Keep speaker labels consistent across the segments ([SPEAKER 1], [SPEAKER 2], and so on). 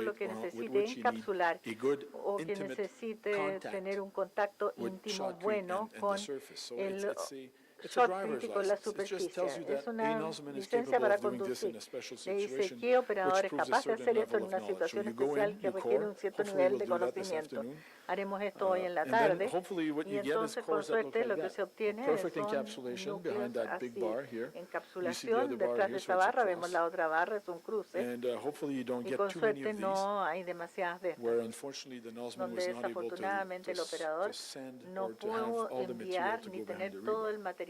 [SPEAKER 1] vehículo que
[SPEAKER 2] with
[SPEAKER 1] necesite
[SPEAKER 2] which you need
[SPEAKER 1] encapsular
[SPEAKER 2] a good
[SPEAKER 1] o que
[SPEAKER 2] intimate
[SPEAKER 1] necesite
[SPEAKER 2] contact
[SPEAKER 1] tener un contacto
[SPEAKER 2] with
[SPEAKER 1] íntimo
[SPEAKER 2] shotcrete
[SPEAKER 1] bueno
[SPEAKER 2] and the
[SPEAKER 1] con
[SPEAKER 2] surface. So
[SPEAKER 1] el
[SPEAKER 2] it's a
[SPEAKER 1] shot
[SPEAKER 2] driver's
[SPEAKER 1] crítico en la
[SPEAKER 2] license. It just tells you
[SPEAKER 1] superficie.
[SPEAKER 2] that
[SPEAKER 1] Es
[SPEAKER 2] a
[SPEAKER 1] una
[SPEAKER 2] nozzleman is
[SPEAKER 1] licencia
[SPEAKER 2] capable
[SPEAKER 1] para
[SPEAKER 2] of doing this in
[SPEAKER 1] conducir.
[SPEAKER 2] a special
[SPEAKER 1] Le dice
[SPEAKER 2] situation,
[SPEAKER 1] qué operador
[SPEAKER 2] which
[SPEAKER 1] es
[SPEAKER 2] proves a
[SPEAKER 1] capaz de
[SPEAKER 2] certain
[SPEAKER 1] hacer esto
[SPEAKER 2] level
[SPEAKER 1] en
[SPEAKER 2] of
[SPEAKER 1] una
[SPEAKER 2] knowledge. So
[SPEAKER 1] situación
[SPEAKER 2] you go
[SPEAKER 1] especial
[SPEAKER 2] in,
[SPEAKER 1] que
[SPEAKER 2] you
[SPEAKER 1] requiere
[SPEAKER 2] core,
[SPEAKER 1] un cierto
[SPEAKER 2] hopefully
[SPEAKER 1] nivel
[SPEAKER 2] we'll
[SPEAKER 1] de
[SPEAKER 2] do that this
[SPEAKER 1] conocimiento.
[SPEAKER 2] afternoon.
[SPEAKER 1] Haremos esto hoy en la
[SPEAKER 2] And then
[SPEAKER 1] tarde
[SPEAKER 2] hopefully what
[SPEAKER 1] y
[SPEAKER 2] you get is
[SPEAKER 1] entonces con
[SPEAKER 2] cores that look
[SPEAKER 1] suerte
[SPEAKER 2] like
[SPEAKER 1] lo que
[SPEAKER 2] that.
[SPEAKER 1] se
[SPEAKER 2] A
[SPEAKER 1] obtiene
[SPEAKER 2] perfect
[SPEAKER 1] son
[SPEAKER 2] encapsulation behind
[SPEAKER 1] núcleos
[SPEAKER 2] that big
[SPEAKER 1] así.
[SPEAKER 2] bar here. You see the
[SPEAKER 1] Encapsulación
[SPEAKER 2] other bar
[SPEAKER 1] detrás
[SPEAKER 2] here,
[SPEAKER 1] de
[SPEAKER 2] so
[SPEAKER 1] esa
[SPEAKER 2] it's a
[SPEAKER 1] barra, vemos
[SPEAKER 2] cross.
[SPEAKER 1] la otra barra, es un cruce
[SPEAKER 2] And hopefully you don't
[SPEAKER 1] y
[SPEAKER 2] get
[SPEAKER 1] con
[SPEAKER 2] too many
[SPEAKER 1] suerte
[SPEAKER 2] of these,
[SPEAKER 1] no hay demasiadas de estas,
[SPEAKER 2] where unfortunately the nozzleman
[SPEAKER 1] donde
[SPEAKER 2] was not able
[SPEAKER 1] desafortunadamente el
[SPEAKER 2] to
[SPEAKER 1] operador
[SPEAKER 2] send
[SPEAKER 1] no
[SPEAKER 2] or to have
[SPEAKER 1] pudo
[SPEAKER 2] all the material
[SPEAKER 1] enviar
[SPEAKER 2] to
[SPEAKER 1] ni
[SPEAKER 2] go behind
[SPEAKER 1] tener
[SPEAKER 2] the
[SPEAKER 1] todo
[SPEAKER 2] rebar.
[SPEAKER 1] el material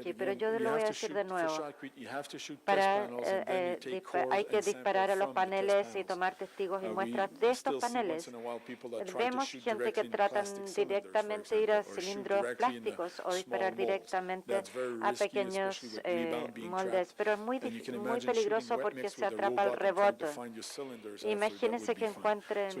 [SPEAKER 3] aquí, pero yo
[SPEAKER 2] you
[SPEAKER 3] lo voy
[SPEAKER 2] have
[SPEAKER 3] a
[SPEAKER 2] to
[SPEAKER 3] decir
[SPEAKER 2] shoot
[SPEAKER 3] de
[SPEAKER 2] for
[SPEAKER 3] nuevo.
[SPEAKER 2] shotcrete, you have to shoot test
[SPEAKER 3] Para,
[SPEAKER 2] panels, and then you take cores
[SPEAKER 3] hay que
[SPEAKER 2] and
[SPEAKER 3] disparar a
[SPEAKER 2] sample
[SPEAKER 3] los
[SPEAKER 2] from the test
[SPEAKER 3] paneles y
[SPEAKER 2] panels.
[SPEAKER 3] tomar testigos y
[SPEAKER 2] We
[SPEAKER 3] muestras de estos
[SPEAKER 2] still see once
[SPEAKER 3] paneles.
[SPEAKER 2] in a while people that try to
[SPEAKER 3] Vemos
[SPEAKER 2] shoot
[SPEAKER 3] gente que
[SPEAKER 2] directly in
[SPEAKER 3] tratan
[SPEAKER 2] plastic cylinders, for
[SPEAKER 3] directamente ir a
[SPEAKER 2] example, or shoot
[SPEAKER 3] cilindros
[SPEAKER 2] directly in the
[SPEAKER 3] plásticos o
[SPEAKER 2] small
[SPEAKER 3] disparar
[SPEAKER 2] molds.
[SPEAKER 3] directamente
[SPEAKER 2] That's very
[SPEAKER 3] a
[SPEAKER 2] risky,
[SPEAKER 3] pequeños
[SPEAKER 2] especially with rebound being
[SPEAKER 3] moldes,
[SPEAKER 2] trapped.
[SPEAKER 3] pero es
[SPEAKER 2] And you can
[SPEAKER 3] muy
[SPEAKER 2] imagine shooting
[SPEAKER 3] peligroso
[SPEAKER 2] wet
[SPEAKER 3] porque
[SPEAKER 2] mix
[SPEAKER 3] se
[SPEAKER 2] with a
[SPEAKER 3] atrapa el
[SPEAKER 2] robot and trying to
[SPEAKER 3] rebote.
[SPEAKER 2] find your cylinders after, that
[SPEAKER 3] Imagínense
[SPEAKER 2] would
[SPEAKER 3] que
[SPEAKER 2] be fun.
[SPEAKER 3] encuentren
[SPEAKER 2] So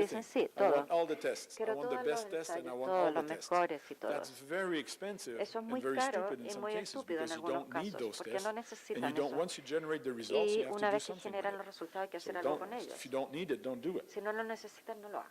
[SPEAKER 3] dicen sí,
[SPEAKER 2] I
[SPEAKER 3] todo.
[SPEAKER 2] want all the tests. I
[SPEAKER 3] Quiero
[SPEAKER 2] want the
[SPEAKER 3] todos los
[SPEAKER 2] best tests and I
[SPEAKER 3] ensayos,
[SPEAKER 2] want
[SPEAKER 3] todos
[SPEAKER 2] all the
[SPEAKER 3] los
[SPEAKER 2] tests.
[SPEAKER 3] mejores y todos.
[SPEAKER 2] That's very expensive
[SPEAKER 3] Eso es
[SPEAKER 2] and
[SPEAKER 3] muy
[SPEAKER 2] very
[SPEAKER 3] caro
[SPEAKER 2] stupid in
[SPEAKER 3] y
[SPEAKER 2] some
[SPEAKER 3] muy
[SPEAKER 2] cases
[SPEAKER 3] estúpido en
[SPEAKER 2] because you
[SPEAKER 3] algunos
[SPEAKER 2] don't need
[SPEAKER 3] casos,
[SPEAKER 2] those
[SPEAKER 3] porque
[SPEAKER 2] tests.
[SPEAKER 3] no
[SPEAKER 2] And you
[SPEAKER 3] necesitan
[SPEAKER 2] don't,
[SPEAKER 3] eso.
[SPEAKER 2] once you generate the results,
[SPEAKER 3] Y
[SPEAKER 2] you have to
[SPEAKER 3] una
[SPEAKER 2] do
[SPEAKER 3] vez que
[SPEAKER 2] something with
[SPEAKER 3] generan
[SPEAKER 2] it.
[SPEAKER 3] los resultados hay que
[SPEAKER 2] So
[SPEAKER 3] hacer algo con ellos.
[SPEAKER 2] if you don't need it, don't do it.
[SPEAKER 3] Si no lo necesitan, no lo hagan.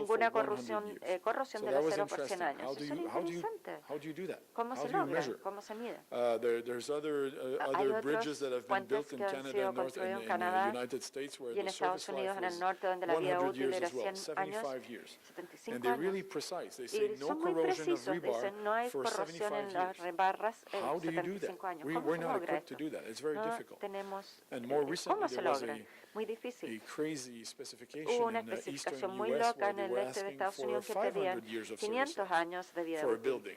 [SPEAKER 3] ninguna
[SPEAKER 2] for 100
[SPEAKER 3] corrosión,
[SPEAKER 2] years.
[SPEAKER 3] corrosión
[SPEAKER 2] So
[SPEAKER 3] del
[SPEAKER 2] that was
[SPEAKER 3] acero por 100
[SPEAKER 2] interesting.
[SPEAKER 3] años. Eso era interesante.
[SPEAKER 2] How do you do that?
[SPEAKER 3] ¿Cómo
[SPEAKER 2] How
[SPEAKER 3] se
[SPEAKER 2] do you
[SPEAKER 3] logra?
[SPEAKER 2] measure?
[SPEAKER 3] ¿Cómo se mide?
[SPEAKER 2] There's other
[SPEAKER 3] Hay
[SPEAKER 2] other bridges that have been
[SPEAKER 3] puentes
[SPEAKER 2] built in
[SPEAKER 3] que han
[SPEAKER 2] Canada
[SPEAKER 3] sido
[SPEAKER 2] and North
[SPEAKER 3] construidos en
[SPEAKER 2] in
[SPEAKER 3] Canadá
[SPEAKER 2] the United States where
[SPEAKER 3] y en
[SPEAKER 2] the
[SPEAKER 3] Estados
[SPEAKER 2] service
[SPEAKER 3] Unidos,
[SPEAKER 2] life
[SPEAKER 3] en el
[SPEAKER 2] was
[SPEAKER 3] norte, donde la vida
[SPEAKER 2] 100
[SPEAKER 3] útil
[SPEAKER 2] years
[SPEAKER 3] era
[SPEAKER 2] as well,
[SPEAKER 3] 100 años,
[SPEAKER 2] 75 years. And
[SPEAKER 3] 75
[SPEAKER 2] they're really
[SPEAKER 3] años.
[SPEAKER 2] precise. They say
[SPEAKER 3] Y
[SPEAKER 2] no
[SPEAKER 3] son muy
[SPEAKER 2] corrosion of
[SPEAKER 3] precisos,
[SPEAKER 2] rebar
[SPEAKER 3] dicen, no hay
[SPEAKER 2] for
[SPEAKER 3] corrosión
[SPEAKER 2] 75
[SPEAKER 3] en las
[SPEAKER 2] years.
[SPEAKER 3] rebarras en
[SPEAKER 2] How do you do that?
[SPEAKER 3] 75 años. ¿Cómo
[SPEAKER 2] We're
[SPEAKER 3] se
[SPEAKER 2] not
[SPEAKER 3] logra
[SPEAKER 2] equipped to
[SPEAKER 3] esto?
[SPEAKER 2] do that. It's very
[SPEAKER 3] No
[SPEAKER 2] difficult.
[SPEAKER 3] tenemos,
[SPEAKER 2] And more
[SPEAKER 3] ¿cómo
[SPEAKER 2] recently
[SPEAKER 3] se
[SPEAKER 2] there was
[SPEAKER 3] logra? Muy
[SPEAKER 2] a
[SPEAKER 3] difícil.
[SPEAKER 2] crazy
[SPEAKER 3] Hubo
[SPEAKER 2] specification
[SPEAKER 3] una
[SPEAKER 2] in the eastern
[SPEAKER 3] especificación muy
[SPEAKER 2] US
[SPEAKER 3] loca
[SPEAKER 2] where
[SPEAKER 3] en
[SPEAKER 2] they
[SPEAKER 3] el
[SPEAKER 2] were
[SPEAKER 3] este de
[SPEAKER 2] asking
[SPEAKER 3] Estados
[SPEAKER 2] for
[SPEAKER 3] Unidos que
[SPEAKER 2] 500
[SPEAKER 3] pedían
[SPEAKER 2] years of service
[SPEAKER 3] 500
[SPEAKER 2] life
[SPEAKER 3] años de vida
[SPEAKER 2] for a
[SPEAKER 3] útil
[SPEAKER 2] building.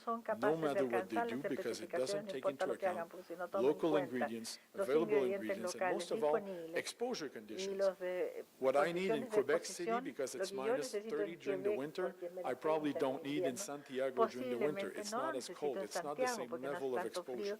[SPEAKER 1] son
[SPEAKER 2] no
[SPEAKER 1] capaces de
[SPEAKER 2] matter what they
[SPEAKER 1] alcanzar
[SPEAKER 2] do,
[SPEAKER 1] las
[SPEAKER 2] because it
[SPEAKER 1] certificaciones,
[SPEAKER 2] doesn't
[SPEAKER 1] no
[SPEAKER 2] take
[SPEAKER 1] importa
[SPEAKER 2] into
[SPEAKER 1] lo que hagan,
[SPEAKER 2] account
[SPEAKER 1] porque si no toman en
[SPEAKER 2] local
[SPEAKER 1] cuenta
[SPEAKER 2] ingredients,
[SPEAKER 1] los
[SPEAKER 2] available
[SPEAKER 1] ingredientes
[SPEAKER 2] ingredients, and
[SPEAKER 1] locales
[SPEAKER 2] most of all,
[SPEAKER 1] disponibles
[SPEAKER 2] exposure
[SPEAKER 1] y
[SPEAKER 2] conditions.
[SPEAKER 1] los de
[SPEAKER 2] What I need in
[SPEAKER 1] condiciones de
[SPEAKER 2] Quebec City,
[SPEAKER 1] exposición,
[SPEAKER 2] because
[SPEAKER 1] lo
[SPEAKER 2] it's
[SPEAKER 1] que yo
[SPEAKER 2] minus
[SPEAKER 1] necesito
[SPEAKER 2] 30
[SPEAKER 1] en
[SPEAKER 2] during the
[SPEAKER 1] Quebec,
[SPEAKER 2] winter,
[SPEAKER 1] porque es
[SPEAKER 2] I
[SPEAKER 1] menos
[SPEAKER 2] probably
[SPEAKER 1] 30 en
[SPEAKER 2] don't need in
[SPEAKER 1] invierno,
[SPEAKER 2] Santiago during the winter.
[SPEAKER 1] posiblemente
[SPEAKER 2] It's
[SPEAKER 1] no
[SPEAKER 2] not as
[SPEAKER 1] necesito
[SPEAKER 2] cold.
[SPEAKER 1] en
[SPEAKER 2] It's not the
[SPEAKER 1] Santiago
[SPEAKER 2] same
[SPEAKER 1] porque no es
[SPEAKER 2] level of
[SPEAKER 1] tanto frío
[SPEAKER 2] exposure.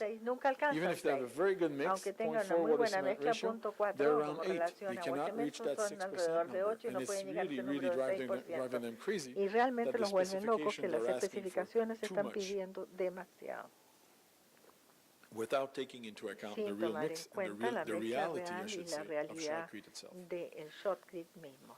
[SPEAKER 1] 6 nunca alcanzan
[SPEAKER 2] Even if they have a
[SPEAKER 1] 6.
[SPEAKER 2] very good mix,
[SPEAKER 1] Aunque tengan una
[SPEAKER 2] 0.4
[SPEAKER 1] muy
[SPEAKER 2] water
[SPEAKER 1] buena
[SPEAKER 2] cement
[SPEAKER 1] mezcla,
[SPEAKER 2] ratio,
[SPEAKER 1] punto 4
[SPEAKER 2] they're
[SPEAKER 1] como
[SPEAKER 2] around 8.
[SPEAKER 1] relación
[SPEAKER 2] They
[SPEAKER 1] a
[SPEAKER 2] cannot reach
[SPEAKER 1] Huachemeso,
[SPEAKER 2] that
[SPEAKER 1] son
[SPEAKER 2] 6%
[SPEAKER 1] alrededor de
[SPEAKER 2] number.
[SPEAKER 1] 8 y
[SPEAKER 2] And
[SPEAKER 1] no
[SPEAKER 2] it's
[SPEAKER 1] pueden llegar a
[SPEAKER 2] really,
[SPEAKER 1] ese
[SPEAKER 2] really
[SPEAKER 1] número de
[SPEAKER 2] driving
[SPEAKER 1] 6%.
[SPEAKER 2] them crazy
[SPEAKER 1] Y realmente
[SPEAKER 2] that the
[SPEAKER 1] los vuelven locos que
[SPEAKER 2] specifications
[SPEAKER 1] las
[SPEAKER 2] are asking for
[SPEAKER 1] especificaciones
[SPEAKER 2] too
[SPEAKER 1] están
[SPEAKER 2] much
[SPEAKER 1] pidiendo demasiado,
[SPEAKER 2] without taking into account the
[SPEAKER 1] sin
[SPEAKER 2] real
[SPEAKER 1] tomar en
[SPEAKER 2] mix and
[SPEAKER 1] cuenta la
[SPEAKER 2] the
[SPEAKER 1] mezcla
[SPEAKER 2] reality, I
[SPEAKER 1] real y
[SPEAKER 2] should
[SPEAKER 1] la
[SPEAKER 2] say, of
[SPEAKER 1] realidad
[SPEAKER 2] shotcrete itself.
[SPEAKER 1] del SHOTCRETE mismo.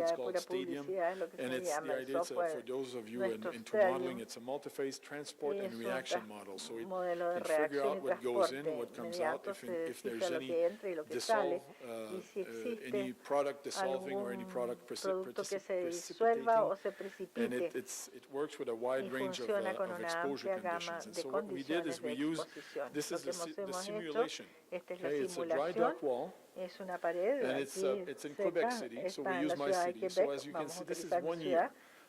[SPEAKER 2] it's
[SPEAKER 1] de
[SPEAKER 2] called
[SPEAKER 1] pura
[SPEAKER 2] Stadium.
[SPEAKER 1] publicidad, es lo que
[SPEAKER 2] And
[SPEAKER 1] se
[SPEAKER 2] it's, the
[SPEAKER 1] llama el
[SPEAKER 2] idea is, for
[SPEAKER 1] software.
[SPEAKER 2] those of you
[SPEAKER 1] Nuestro
[SPEAKER 2] into modeling,
[SPEAKER 1] Stadium
[SPEAKER 2] it's a multi-phase transport and
[SPEAKER 1] es un
[SPEAKER 2] reaction model. So it
[SPEAKER 1] modelo de
[SPEAKER 2] can figure
[SPEAKER 1] reacción y
[SPEAKER 2] out what goes in,
[SPEAKER 1] transporte
[SPEAKER 2] what comes out,
[SPEAKER 1] inmediato, se
[SPEAKER 2] if there's
[SPEAKER 1] descifra lo
[SPEAKER 2] any
[SPEAKER 1] que entra y lo que sale, y si
[SPEAKER 2] any
[SPEAKER 1] existe
[SPEAKER 2] product dissolving or any
[SPEAKER 1] algún
[SPEAKER 2] product
[SPEAKER 1] producto que se disuelva o se
[SPEAKER 2] precipitating. And
[SPEAKER 1] precipite,
[SPEAKER 2] it works with a
[SPEAKER 1] y
[SPEAKER 2] wide range
[SPEAKER 1] funciona con
[SPEAKER 2] of
[SPEAKER 1] una
[SPEAKER 2] exposure
[SPEAKER 1] amplia gama
[SPEAKER 2] conditions. And
[SPEAKER 1] de
[SPEAKER 2] so what we did is
[SPEAKER 1] condiciones
[SPEAKER 2] we
[SPEAKER 1] de
[SPEAKER 2] used,
[SPEAKER 1] exposición.
[SPEAKER 2] this
[SPEAKER 1] Lo
[SPEAKER 2] is
[SPEAKER 1] que
[SPEAKER 2] the
[SPEAKER 1] hemos hecho,
[SPEAKER 2] simulation.
[SPEAKER 1] esta es la
[SPEAKER 2] Okay, it's a dry
[SPEAKER 1] simulación,
[SPEAKER 2] dock wall.
[SPEAKER 1] es una pared
[SPEAKER 2] And
[SPEAKER 1] aquí
[SPEAKER 2] it's in Quebec
[SPEAKER 1] seca,
[SPEAKER 2] City, so
[SPEAKER 1] está
[SPEAKER 2] we
[SPEAKER 1] en
[SPEAKER 2] use
[SPEAKER 1] la
[SPEAKER 2] my
[SPEAKER 1] ciudad de
[SPEAKER 2] city. So
[SPEAKER 1] Quebec,
[SPEAKER 2] as you can
[SPEAKER 1] vamos a
[SPEAKER 2] see, this is
[SPEAKER 1] utilizar mi
[SPEAKER 2] 1
[SPEAKER 1] ciudad.
[SPEAKER 2] year.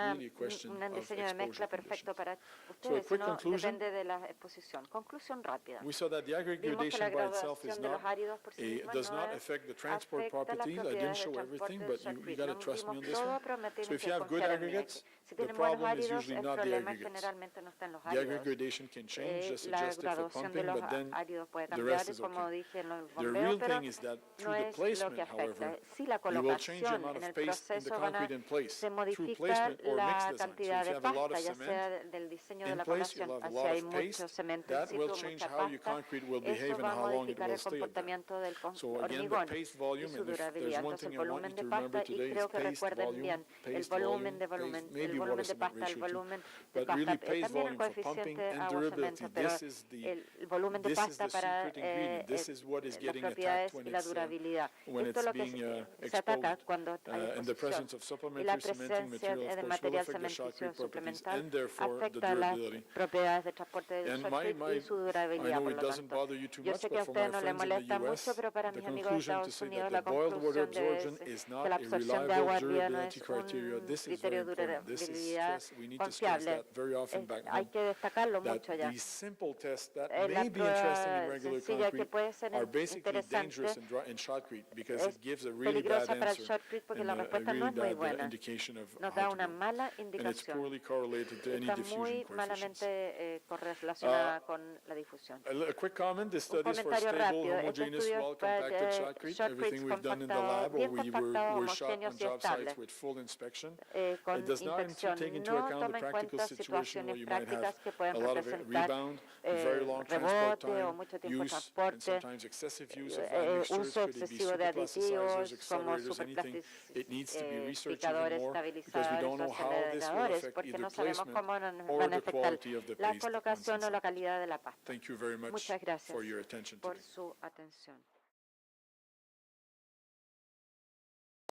[SPEAKER 2] really a question
[SPEAKER 3] un
[SPEAKER 2] of
[SPEAKER 3] diseño de mezcla
[SPEAKER 2] exposure
[SPEAKER 3] perfecto
[SPEAKER 2] conditions.
[SPEAKER 3] para
[SPEAKER 2] So a
[SPEAKER 3] ustedes,
[SPEAKER 2] quick
[SPEAKER 3] sino
[SPEAKER 2] conclusion.
[SPEAKER 3] depende de la exposición. Conclusión rápida.
[SPEAKER 2] We saw that the
[SPEAKER 3] Vimos que la
[SPEAKER 2] aggregation by itself is
[SPEAKER 3] graduación de los
[SPEAKER 2] not
[SPEAKER 3] áridos por sí misma
[SPEAKER 2] does
[SPEAKER 3] no
[SPEAKER 2] not affect the transport
[SPEAKER 3] afecta las
[SPEAKER 2] properties. I didn't
[SPEAKER 3] propiedades de
[SPEAKER 2] show
[SPEAKER 3] transporte
[SPEAKER 2] everything,
[SPEAKER 3] del
[SPEAKER 2] but you
[SPEAKER 3] SHOTCRETE.
[SPEAKER 2] got to
[SPEAKER 3] No
[SPEAKER 2] trust me
[SPEAKER 3] vimos
[SPEAKER 2] on this
[SPEAKER 3] todo,
[SPEAKER 2] one.
[SPEAKER 3] pero me
[SPEAKER 2] So
[SPEAKER 3] tienen
[SPEAKER 2] if
[SPEAKER 3] que
[SPEAKER 2] you have good
[SPEAKER 3] confiar en mí.
[SPEAKER 2] aggregates,
[SPEAKER 3] Si
[SPEAKER 2] the
[SPEAKER 3] tienen buenos
[SPEAKER 2] problem is
[SPEAKER 3] áridos,
[SPEAKER 2] usually
[SPEAKER 3] el
[SPEAKER 2] not the
[SPEAKER 3] problema
[SPEAKER 2] aggregates.
[SPEAKER 3] generalmente no está en los
[SPEAKER 2] The
[SPEAKER 3] áridos.
[SPEAKER 2] aggregation can change, just
[SPEAKER 3] La
[SPEAKER 2] adjust it for
[SPEAKER 3] graduación de
[SPEAKER 2] pumping,
[SPEAKER 3] los
[SPEAKER 2] but then
[SPEAKER 3] áridos puede
[SPEAKER 2] the
[SPEAKER 3] cambiar
[SPEAKER 2] rest
[SPEAKER 3] y,
[SPEAKER 2] is
[SPEAKER 3] como
[SPEAKER 2] okay.
[SPEAKER 3] dije en el
[SPEAKER 2] The
[SPEAKER 3] bombeo,
[SPEAKER 2] real
[SPEAKER 3] pero
[SPEAKER 2] thing is that
[SPEAKER 3] no
[SPEAKER 2] through the
[SPEAKER 3] es lo que
[SPEAKER 2] placement,
[SPEAKER 3] afecta.
[SPEAKER 2] however,
[SPEAKER 3] Si la
[SPEAKER 2] you will change the
[SPEAKER 3] colocación
[SPEAKER 2] amount
[SPEAKER 3] en
[SPEAKER 2] of
[SPEAKER 3] el
[SPEAKER 2] paste in the
[SPEAKER 3] proceso
[SPEAKER 2] concrete in place.
[SPEAKER 3] se
[SPEAKER 2] Through
[SPEAKER 3] modifica
[SPEAKER 2] placement or mixed
[SPEAKER 3] la
[SPEAKER 2] design. So
[SPEAKER 3] cantidad
[SPEAKER 2] if you
[SPEAKER 3] de
[SPEAKER 2] have a lot
[SPEAKER 3] pasta,
[SPEAKER 2] of
[SPEAKER 3] ya
[SPEAKER 2] cement
[SPEAKER 3] sea del diseño de
[SPEAKER 2] in
[SPEAKER 3] la
[SPEAKER 2] place, you'll
[SPEAKER 3] colocación,
[SPEAKER 2] have a
[SPEAKER 3] o
[SPEAKER 2] lot
[SPEAKER 3] si hay
[SPEAKER 2] of
[SPEAKER 3] mucho
[SPEAKER 2] paste.
[SPEAKER 3] cemento in
[SPEAKER 2] That will
[SPEAKER 3] situ,
[SPEAKER 2] change
[SPEAKER 3] mucha
[SPEAKER 2] how your
[SPEAKER 3] pasta,
[SPEAKER 2] concrete will
[SPEAKER 3] eso
[SPEAKER 2] behave and
[SPEAKER 3] va a
[SPEAKER 2] how long it
[SPEAKER 3] modificar
[SPEAKER 2] will
[SPEAKER 3] el
[SPEAKER 2] stay at that.
[SPEAKER 3] comportamiento del
[SPEAKER 2] So again, the
[SPEAKER 3] hormigón
[SPEAKER 2] paste
[SPEAKER 3] y
[SPEAKER 2] volume,
[SPEAKER 3] su
[SPEAKER 2] and if there's
[SPEAKER 3] durabilidad.
[SPEAKER 2] one
[SPEAKER 3] Entonces,
[SPEAKER 2] thing
[SPEAKER 3] el
[SPEAKER 2] I want you
[SPEAKER 3] volumen
[SPEAKER 2] to
[SPEAKER 3] de
[SPEAKER 2] remember
[SPEAKER 3] pasta, y
[SPEAKER 2] today is
[SPEAKER 3] creo que
[SPEAKER 2] paste
[SPEAKER 3] recuerden
[SPEAKER 2] volume,
[SPEAKER 3] bien, el
[SPEAKER 2] paste
[SPEAKER 3] volumen de
[SPEAKER 2] volume, paste,
[SPEAKER 3] el
[SPEAKER 2] maybe water
[SPEAKER 3] volumen de
[SPEAKER 2] cement
[SPEAKER 3] pasta, el
[SPEAKER 2] ratio too,
[SPEAKER 3] volumen de
[SPEAKER 2] but
[SPEAKER 3] pasta,
[SPEAKER 2] really paste
[SPEAKER 3] también el
[SPEAKER 2] volume for pumping
[SPEAKER 3] coeficiente
[SPEAKER 2] and
[SPEAKER 3] agua-cemento,
[SPEAKER 2] durability.
[SPEAKER 3] pero
[SPEAKER 2] This is
[SPEAKER 3] el volumen de
[SPEAKER 2] this is
[SPEAKER 3] pasta
[SPEAKER 2] the
[SPEAKER 3] para
[SPEAKER 2] secret ingredient. This is what is
[SPEAKER 3] las
[SPEAKER 2] getting attacked
[SPEAKER 3] propiedades
[SPEAKER 2] when
[SPEAKER 3] y la
[SPEAKER 2] it's
[SPEAKER 3] durabilidad.
[SPEAKER 2] when
[SPEAKER 3] Esto es
[SPEAKER 2] it's
[SPEAKER 3] lo que
[SPEAKER 2] being
[SPEAKER 3] se ataca
[SPEAKER 2] exposed.
[SPEAKER 3] cuando hay
[SPEAKER 2] And the
[SPEAKER 3] exposición.
[SPEAKER 2] presence of
[SPEAKER 3] Y la
[SPEAKER 2] supplementary cementing
[SPEAKER 3] presencia
[SPEAKER 2] material, of
[SPEAKER 3] de
[SPEAKER 2] course, will
[SPEAKER 3] material
[SPEAKER 2] affect the
[SPEAKER 3] cementicio
[SPEAKER 2] shotcrete properties
[SPEAKER 3] suplemental
[SPEAKER 2] and therefore the
[SPEAKER 3] afecta las
[SPEAKER 2] durability.
[SPEAKER 3] propiedades de transporte del
[SPEAKER 2] And
[SPEAKER 3] shotcrete y su
[SPEAKER 2] I
[SPEAKER 3] durabilidad,
[SPEAKER 2] know
[SPEAKER 3] por
[SPEAKER 2] it
[SPEAKER 3] lo
[SPEAKER 2] doesn't
[SPEAKER 3] tanto.
[SPEAKER 2] bother you too
[SPEAKER 3] Yo
[SPEAKER 2] much,
[SPEAKER 3] sé que
[SPEAKER 2] but
[SPEAKER 3] a
[SPEAKER 2] for
[SPEAKER 3] ustedes
[SPEAKER 2] my
[SPEAKER 3] no les
[SPEAKER 2] friends in the
[SPEAKER 3] molesta mucho,
[SPEAKER 2] US,
[SPEAKER 3] pero para
[SPEAKER 2] the
[SPEAKER 3] mis amigos de
[SPEAKER 2] conclusion to
[SPEAKER 3] Estados
[SPEAKER 2] say
[SPEAKER 3] Unidos
[SPEAKER 2] that
[SPEAKER 3] la
[SPEAKER 2] the boiled water
[SPEAKER 3] conclusión
[SPEAKER 2] absorption
[SPEAKER 3] de
[SPEAKER 2] is
[SPEAKER 3] que
[SPEAKER 2] not
[SPEAKER 3] la
[SPEAKER 2] a
[SPEAKER 3] absorción de agua
[SPEAKER 2] reliable
[SPEAKER 3] hervida no
[SPEAKER 2] durability
[SPEAKER 3] es
[SPEAKER 2] criteria.
[SPEAKER 3] un
[SPEAKER 2] This is very
[SPEAKER 3] criterio de
[SPEAKER 2] important. This is
[SPEAKER 3] durabilidad
[SPEAKER 2] we need to stress
[SPEAKER 3] confiable.
[SPEAKER 2] that very often back
[SPEAKER 3] Hay
[SPEAKER 2] home.
[SPEAKER 3] que destacarlo
[SPEAKER 2] That
[SPEAKER 3] mucho allá.
[SPEAKER 2] these simple tests that
[SPEAKER 3] La
[SPEAKER 2] may be interesting in
[SPEAKER 3] prueba
[SPEAKER 2] regular
[SPEAKER 3] sencilla que
[SPEAKER 2] concrete
[SPEAKER 3] puede ser
[SPEAKER 2] are basically dangerous
[SPEAKER 3] interesante
[SPEAKER 2] in shotcrete because
[SPEAKER 3] es
[SPEAKER 2] it gives a really bad
[SPEAKER 3] peligrosa para el
[SPEAKER 2] answer
[SPEAKER 3] shotcrete porque
[SPEAKER 2] and
[SPEAKER 3] la
[SPEAKER 2] a
[SPEAKER 3] respuesta no
[SPEAKER 2] really
[SPEAKER 3] es muy
[SPEAKER 2] bad
[SPEAKER 3] buena.
[SPEAKER 2] indication of
[SPEAKER 3] Nos
[SPEAKER 2] how
[SPEAKER 3] da
[SPEAKER 2] to
[SPEAKER 3] una
[SPEAKER 2] go.
[SPEAKER 3] mala
[SPEAKER 2] And it's
[SPEAKER 3] indicación.
[SPEAKER 2] poorly correlated to any
[SPEAKER 3] Está
[SPEAKER 2] diffusion
[SPEAKER 3] muy
[SPEAKER 2] coefficients.
[SPEAKER 3] malamente correlacionada con la difusión.
[SPEAKER 2] A quick comment, this
[SPEAKER 3] Un
[SPEAKER 2] study is for
[SPEAKER 3] comentario
[SPEAKER 2] stable,
[SPEAKER 3] rápido. Este
[SPEAKER 2] homogeneous,
[SPEAKER 3] estudio es
[SPEAKER 2] well-compacted
[SPEAKER 3] para
[SPEAKER 2] shotcrete.
[SPEAKER 3] shotcretes
[SPEAKER 2] Everything we've done in the
[SPEAKER 3] compactados,
[SPEAKER 2] lab or
[SPEAKER 3] bien
[SPEAKER 2] we
[SPEAKER 3] compactados,
[SPEAKER 2] were shot on
[SPEAKER 3] homogéneos y
[SPEAKER 2] job
[SPEAKER 3] estables,
[SPEAKER 2] sites with full inspection.
[SPEAKER 3] con
[SPEAKER 2] It does not
[SPEAKER 3] inspección.
[SPEAKER 2] take into
[SPEAKER 3] No
[SPEAKER 2] account the
[SPEAKER 3] toma en
[SPEAKER 2] practical
[SPEAKER 3] cuenta
[SPEAKER 2] situation where
[SPEAKER 3] situaciones
[SPEAKER 2] you might have
[SPEAKER 3] prácticas que
[SPEAKER 2] a
[SPEAKER 3] pueden
[SPEAKER 2] lot of
[SPEAKER 3] representar
[SPEAKER 2] rebound, very long transport
[SPEAKER 3] rebote o
[SPEAKER 2] time,
[SPEAKER 3] mucho tiempo de
[SPEAKER 2] use, and
[SPEAKER 3] transporte,
[SPEAKER 2] sometimes excessive use of admixtures,
[SPEAKER 3] uso
[SPEAKER 2] could it be
[SPEAKER 3] excesivo de
[SPEAKER 2] superplasticizers,
[SPEAKER 3] aditivos como
[SPEAKER 2] accelerators, anything. It needs to be researched even
[SPEAKER 3] superplasticadores,
[SPEAKER 2] more because we
[SPEAKER 3] estabilizadores
[SPEAKER 2] don't
[SPEAKER 3] o
[SPEAKER 2] know how this will
[SPEAKER 3] aceleradores,
[SPEAKER 2] affect
[SPEAKER 3] porque
[SPEAKER 2] either
[SPEAKER 3] no sabemos
[SPEAKER 2] placement
[SPEAKER 3] cómo
[SPEAKER 2] or
[SPEAKER 3] van a
[SPEAKER 2] the
[SPEAKER 3] afectar
[SPEAKER 2] quality of the
[SPEAKER 3] la
[SPEAKER 2] paste once
[SPEAKER 3] colocación o
[SPEAKER 2] inside.
[SPEAKER 3] la calidad de la pasta.
[SPEAKER 2] Thank you very much
[SPEAKER 3] Muchas
[SPEAKER 2] for your
[SPEAKER 3] gracias
[SPEAKER 2] attention
[SPEAKER 3] por
[SPEAKER 2] today.
[SPEAKER 3] su atención.